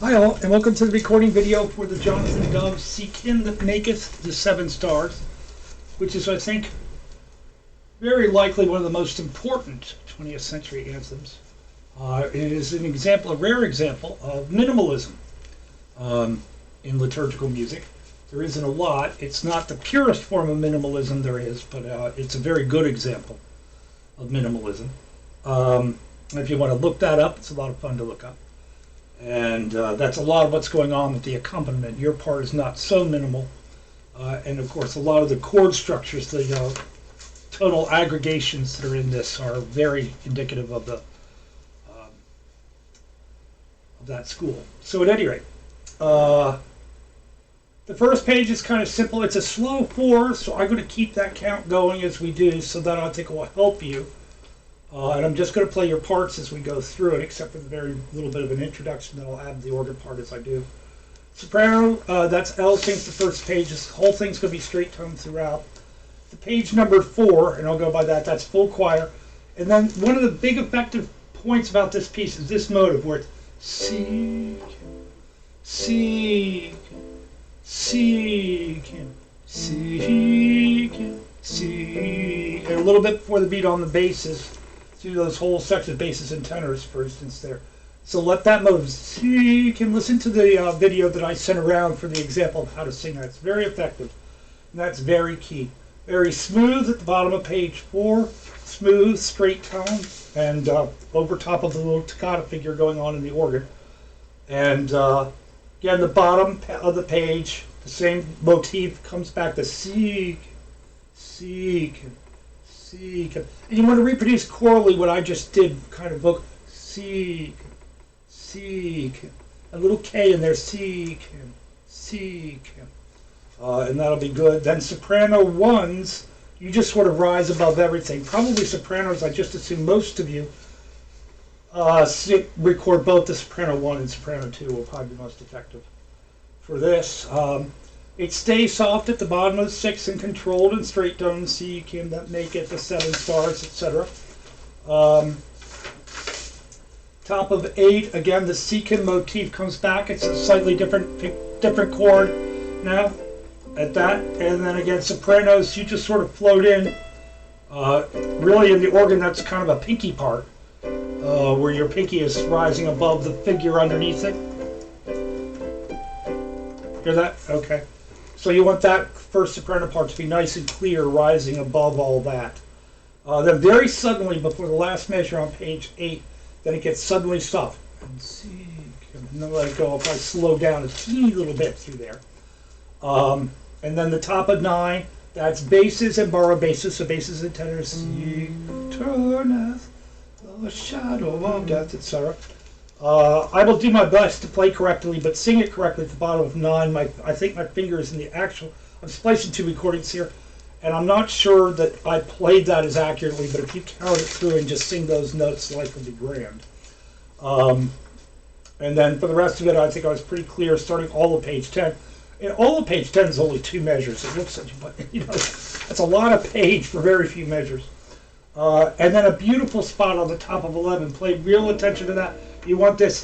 Hi all, and welcome to the recording video for the Jonathan Dove Seek Him That Maketh the Seven Stars, which is, I think, very likely one of the most important 20th century anthems. It is an example, a rare example of minimalism in liturgical music. There isn't a lot. It's not the purest form of minimalism there is, but it's a very good example of minimalism. If you want to look that up, it's a lot of fun to look up. And that's a lot of what's going on with the accompaniment. Your part is not so minimal. And of course, a lot of the chord structures, the tonal aggregations that are in this are very indicative of that school. So at any rate, the first page is kind of simple. It's a slow 4, so I'm going to keep that count going as we do, so that I think will help you. And I'm just going to play your parts as we go through it, except for the very little bit of an introduction that I'll add the organ part as I do. Soprano, that's L sings the first page. This whole thing's going to be straight tone throughout. The page number 4, and I'll go by that, that's full choir. And then one of the big effective points about this piece is this motive where it's seek, seek, seek, seek, seek. And a little bit before the beat on the basses. Do those whole sections, basses and tenors, for instance, there. So let that motive. You can listen to the video that I sent around for the example of how to sing that. It's very effective, and that's very key. Very smooth at the bottom of page 4, smooth, straight tone, and over top of the little toccata figure going on in the organ. And again, the bottom of the page, the same motif comes back to seek, seek, seek. And you want to reproduce chorally what I just did, kind of vocal. Seek, seek. A little K in there. Seek, seek. And that'll be good. Then soprano 1s, you just sort of rise above everything. Probably sopranos, I just assume most of you record both the soprano 1 and soprano 2 will probably be most effective for this. It stays soft at the bottom of the 6 and controlled and straight tone. Seek Him That Maketh the Seven Stars, etc. Top of 8, again the Seek Him motif comes back. It's a slightly different chord now at that. And then again, sopranos, you just sort of float in. Really in the organ, that's kind of a pinky part, where your pinky is rising above the figure underneath it. Hear that? Okay. So you want that first soprano part to be nice and clear, rising above all that. Then very suddenly, before the last measure on page 8, then it gets suddenly soft. And then let it go. I'll probably slow down a teeny little bit through there. And then the top of 9, that's basses and borrowed basses, so basses and tenors. Seek turneth the shadow of death, etc. I will do my best to play correctly, but sing it correctly at the bottom of 9. I think my finger is in the actual. I'm splicing 2 recordings here, and I'm not sure that I played that as accurately, but if you count it through and just sing those notes, life will be grand. And then for the rest of it, I think I was pretty clear, starting all of page 10. And all of page 10 is only 2 measures. It looks like, but that's a lot of page for very few measures. And then a beautiful spot on the top of 11. Pay real attention to that. You want this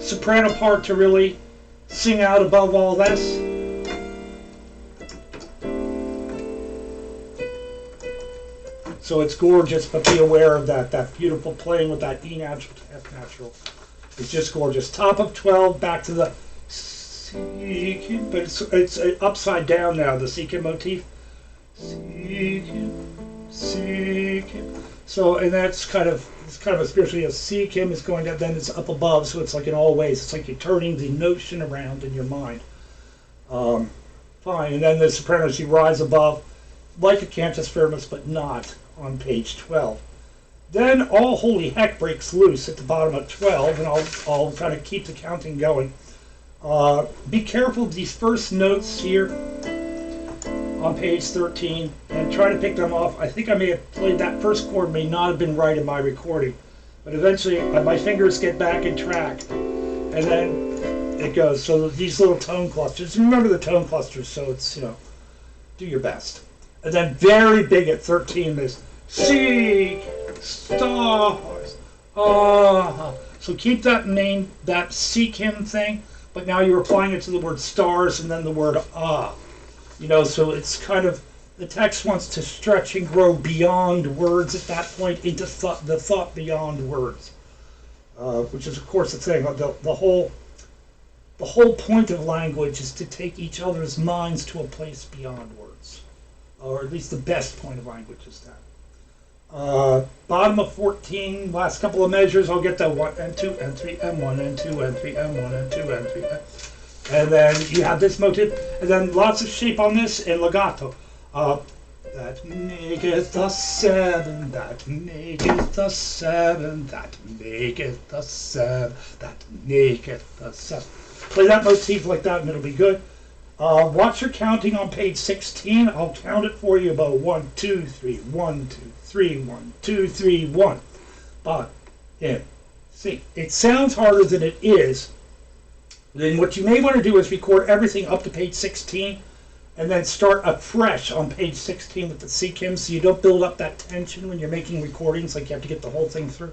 soprano part to really sing out above all this. So it's gorgeous, but be aware of that beautiful playing with that E natural to F natural. It's just gorgeous. Top of 12, back to the seek Him, but it's upside down now, the seek Him motif. Seek Him, seek Him. So, and that's kind of a spiritually, a seek Him is going down, then it's up above, so it's like in all ways, it's like you're turning the notion around in your mind. Fine, and then the sopranos, you rise above, like a cantus firmus, but not on page 12. Then all holy heck breaks loose at the bottom of 12, and I'll kind of keep the counting going. Be careful of these first notes here on page 13 and try to pick them off. I think I may have played that first chord, may not have been right in my recording, but eventually my fingers get back in track, and then it goes. So these little tone clusters, remember the tone clusters, so it's, do your best. And then very big at 13 is seek stars, So keep that seek him thing, but now you're applying it to the word stars and then the word ah. So it's kind of, the text wants to stretch and grow beyond words at that point into the thought beyond words, which is of course the thing. The whole point of language is to take each other's minds to a place beyond words, or at least the best point of language is that. Bottom of 14, last couple of measures, I'll get that 1 and 2 and 3 and 1 and 2 and 3 and 1 and 2 and 3. And then you have this motive, and then lots of shape on this and legato. That maketh the 7, that maketh the 7, that maketh the 7, that maketh the 7. Play that motif like that and it'll be good. Watch your counting on page 16. I'll count it for you about 1, 2, 3, 1, 2, 3, 1, 2, 3, 1. But, yeah, see, it sounds harder than it is. Then what you may want to do is record everything up to page 16 and then start afresh on page 16 with the seek-him so you don't build up that tension when you're making recordings, like you have to get the whole thing through.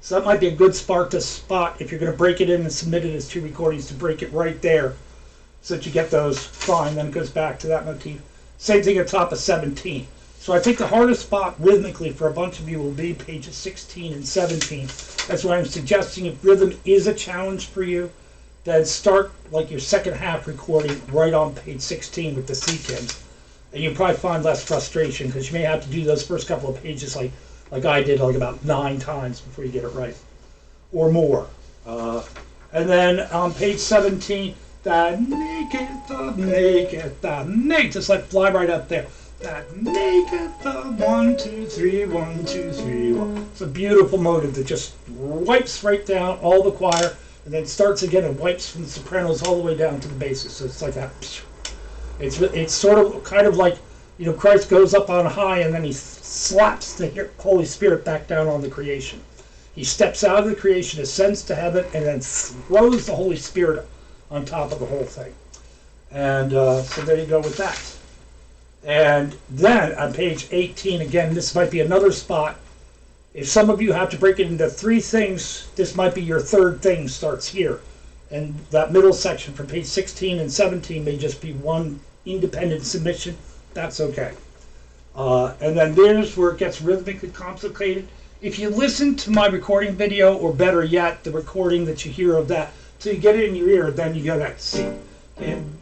So that might be a good spot if you're going to break it in and submit it as 2 recordings, to break it right there so that you get those fine. Then it goes back to that motif. Same thing at top of 17. So I think the hardest spot rhythmically for a bunch of you will be pages 16 and 17. That's why I'm suggesting, if rhythm is a challenge for you, then start like your second half recording right on page 16 with the seek-hims. And you'll probably find less frustration because you may have to do those first couple of pages like I did, like about 9 times before you get it right, or more. And then on page 17, that maketh, just like fly right up there. That maketh the 1, 2, 3, 1, 2, 3, 1. It's a beautiful motive that just wipes right down all the choir, and then starts again and wipes from the sopranos all the way down to the basses. So it's like that. It's sort of kind of like, Christ goes up on high and then he slaps the Holy Spirit back down on the creation. He steps out of the creation, ascends to heaven, and then throws the Holy Spirit on top of the whole thing. And so there you go with that. And then on page 18, again, this might be another spot. If some of you have to break it into 3 things, this might be your 3rd thing starts here. And that middle section from page 16 and 17 may just be one independent submission. That's okay. And then there's where it gets rhythmically complicated. If you listen to my recording video, or better yet, the recording that you hear of that, so you get it in your ear, then you go that seek him,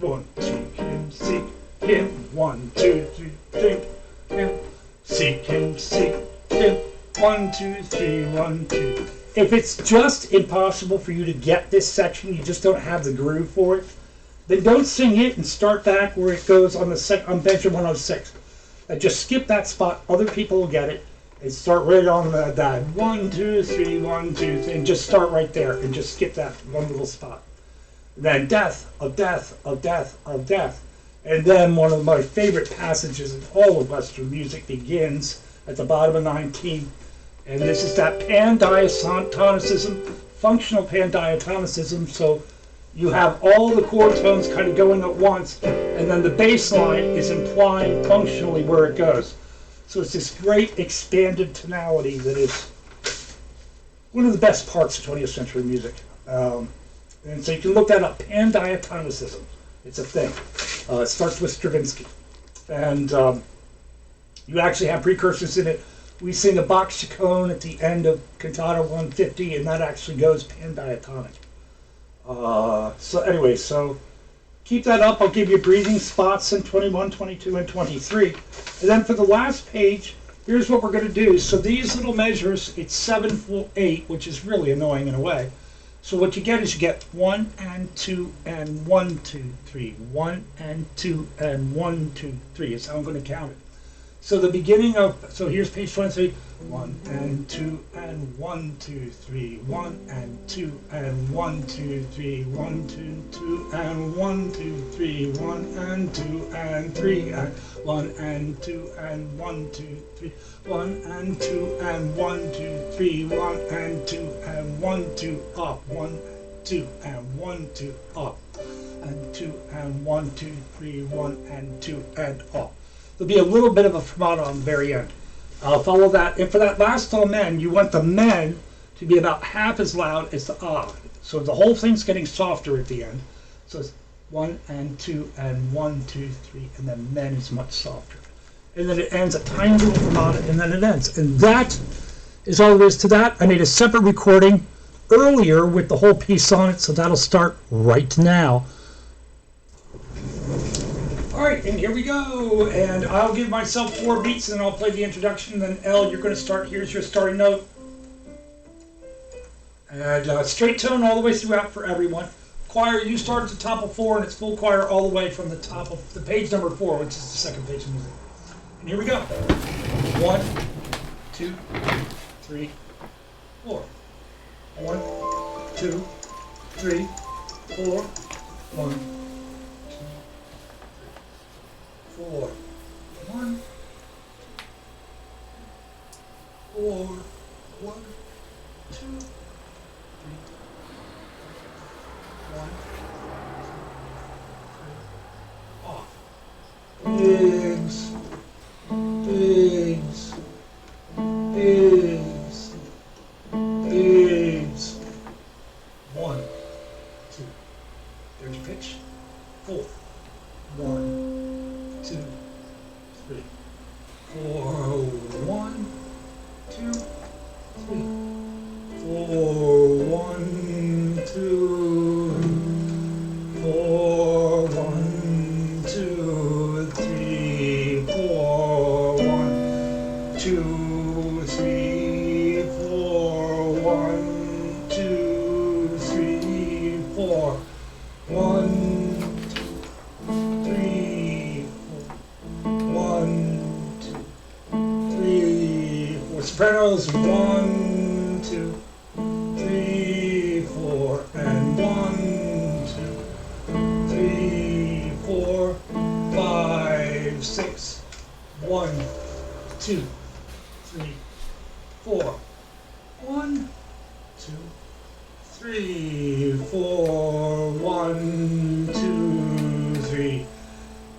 1, seek him, seek him, 1, 2, 3, seek him, seek him, 1, 2, 3, 1, 2. If it's just impossible for you to get this section, you just don't have the groove for it, then don't sing it and start back where it goes on on measure 106. Just skip that spot. Other people will get it. And start right on that 1, 2, 3, 1, 2, 3, and just start right there and just skip that one little spot. Then death of death of death of death. And then one of my favorite passages in all of Western music begins at the bottom of 19. And this is that pandiatonicism, functional pandiatonicism. So you have all the chord tones kind of going at once, and then the bass line is implying functionally where it goes. So it's this great expanded tonality that is one of the best parts of 20th century music. And so you can look that up, pandiatonicism. It's a thing. It starts with Stravinsky. And you actually have precursors in it. We sing a Bach chaconne at the end of Cantata 150, and that actually goes pandiatonic. So anyway, so keep that up. I'll give you breathing spots in 21, 22, and 23. And then for the last page, here's what we're going to do. So these little measures, it's 7, 4, 8, which is really annoying in a way. So what you get is you get 1 and 2 and 1, 2, 3, 1 and 2 and 1, 2, 3. Is how I'm going to count it. So the beginning of, so here's page 23, 1 and 2 and 1, 2, 3, 1 and 2 and 1, 2, 3, 1, 2, 2 and 1, 2, 3, 1 and 2 and 3 and 1 and 2 and 1, 2, 3, 1 and 2 and 1, 2, 3, 1 and 2 and 1, 2 up, 1, 2 and 1, 2 up, and 2 and 1, 2, 3, 1 and 2 and up. There'll be a little bit of a fermata on the very end. I'll follow that. And for that last amen, you want the men to be about half as loud as the ah. So the whole thing's getting softer at the end. So it's 1 and 2 and 1, 2, 3, and then is much softer. And then it ends a tiny little fermata, and then it ends. And that is all there is to that. I made a separate recording earlier with the whole piece on it, so that'll start right now. All right, and here we go. And I'll give myself 4 beats, and then I'll play the introduction. Then L, you're going to start. Here's your starting note. And straight tone all the way throughout for everyone. Choir, you start at the top of 4, and it's full choir all the way from the top of the page number 4, which is the second page of music. And here we go. 1, 2, 3, 4. 1, 2, 3, 4. 1, 2, 4. 1, 4. 1, 2, 3, 1, 2, 3. Off. Bigs. Bigs. Bigs. Bigs. 1, 2. There's your pitch. 4. 1, 2, 3. 4. 1, 2, 3. 4. 1, 2. 4. 1, 2, 3. 4. 1, 2, 3. 4. 1, 2, 3. 4. 1, 2, 3. 1, 2, 3. 4. Sopranos. 1, 2, 3, 4. And 1, 2, 3, 4, 5, 6. 1, 2, 3, 4. 1, 2, 3, 4. 1, 2, 3,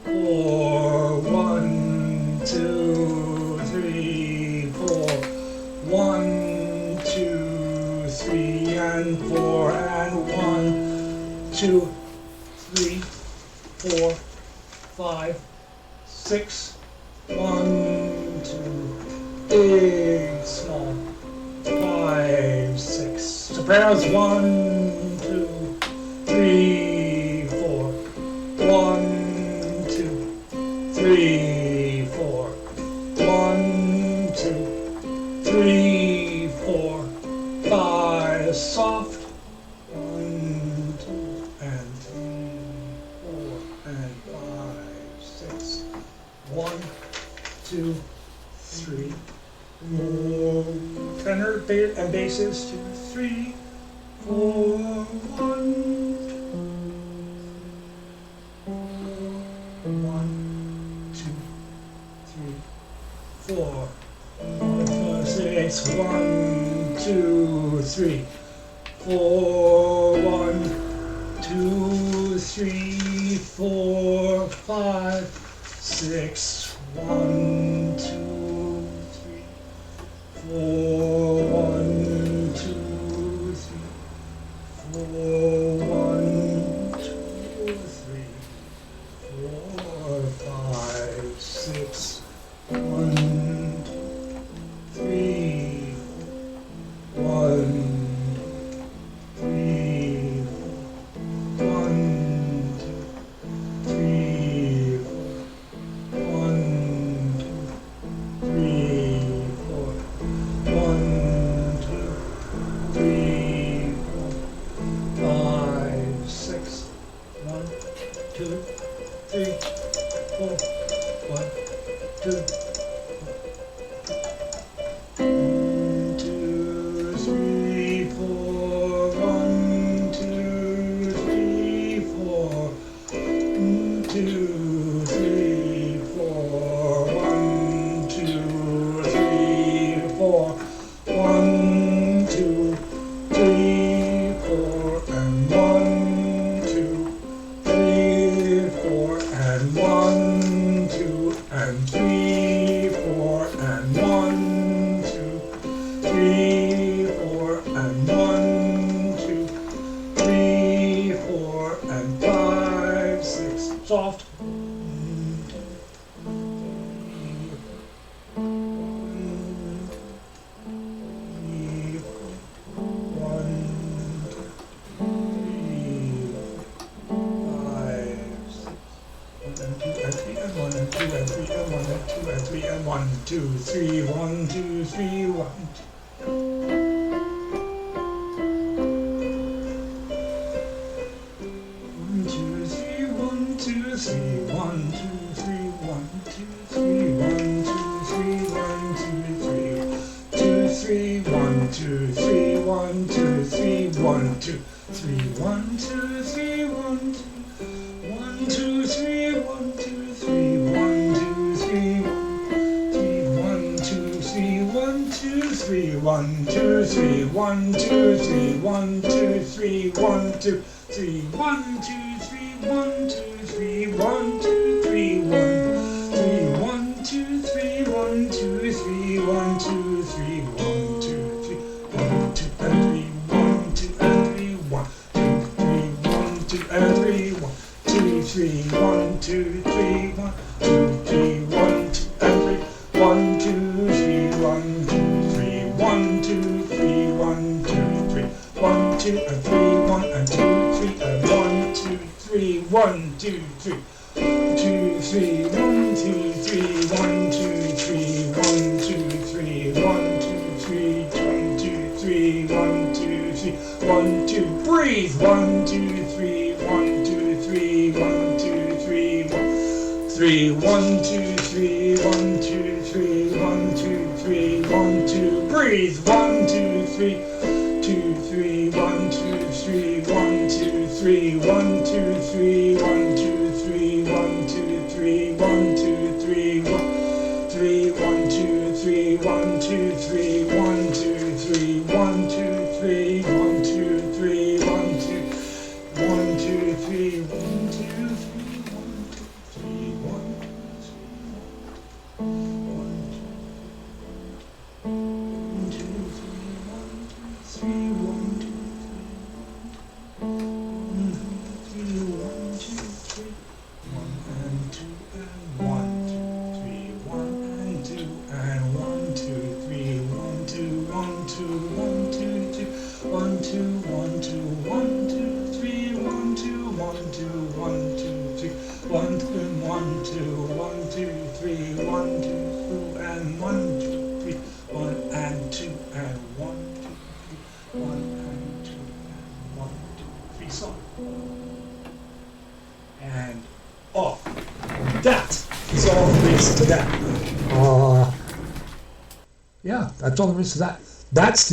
4. 1, 2, 3, 4. 1, 2, 3, and 4. And 1, 2, 3, 4, 5, 6. 1, 2. Big, small. 5, 6. Sopranos. 1, 2, 3, 4. 1, 2, 3, 4. 1, 2, 3, 4, 5. Soft. 1, 2, and 3, 4, and 5, 6. 1, 2, 3, 4. Tenor and basses. 2, 3, 4. 1, 2, 4. 1, 4, 6. 1, 2, 3, 4. 1, 2, 3, 4, 5, 6. 1, 2, 3, 4. 1, 2, 3, 4. 1, 2, 3, 4, 5, 6. 1, 2, 3, 1, 3, 1, 2, 3, 1, 2, 3, 4. 1, 2, 3, 4, 2, 3, 1, 2, 3, 1, 2, 3, 1, 2, 3, 1, 2, 3, 1, 2, 3, 1, 2, 3, 1, 2, 3, 1, 2, 3, 1, 2, 3, 1, 2, 3, 1, 2, 3, 1, 1, 2, 3, 1, 2, 3, 1, 2, 3, 1, 2, 3, 1, 2, 3, 1, 2, 3, 1, 2, 3, 1, 2, 3, 1, 2, 3, 1, 2, 3, 1, 2, 3, 1, 2, 3, 1, 2, 3, 1, 2, 3, 1, 2, 3, 1, 2, 3, 1, 2, and 3, 1, 2, and 3, 1, 2, 3, 1, 2, and 3, 1, 2, 3, 1, 2, 3, 1, 2, 3, 1, 2, and 3, 1, 2, 3, 1, 2, 3, 1, 2, 3, 1, 2, 3, 1, 2, and 3, 1, and 2, 3, and 1, 2, 3, 1, 2, 3, 2, 3, 1, 2, 3, 1, 2, 3, 1, 2, 3, 1, 2, 3, 1, 2, 3, 1, 2, 3, 1, 2, breathe, 1, 2, 3, 1, 2, 3, 1, 2, 3, 1, 3, 1, 2, 3, 1, 2, 3, 1, 2, 3, 1, 2, breathe, 1, 2, 3, 2, 3, 1, 2, 3, 1, 2, 3, 1, 2, 3, 1, 2, 3, 1, 2, 3, 1, 2, 3, 1, 3, 1, 2, 3, 1, 2, 3, 1, 2, 3, 1, 2, 3, 1, 2, 3, 1, 2, 1, 2, 3, 1, 2, 3, 1, and off. That is all there is to that. Yeah, that's all there is to that. That's the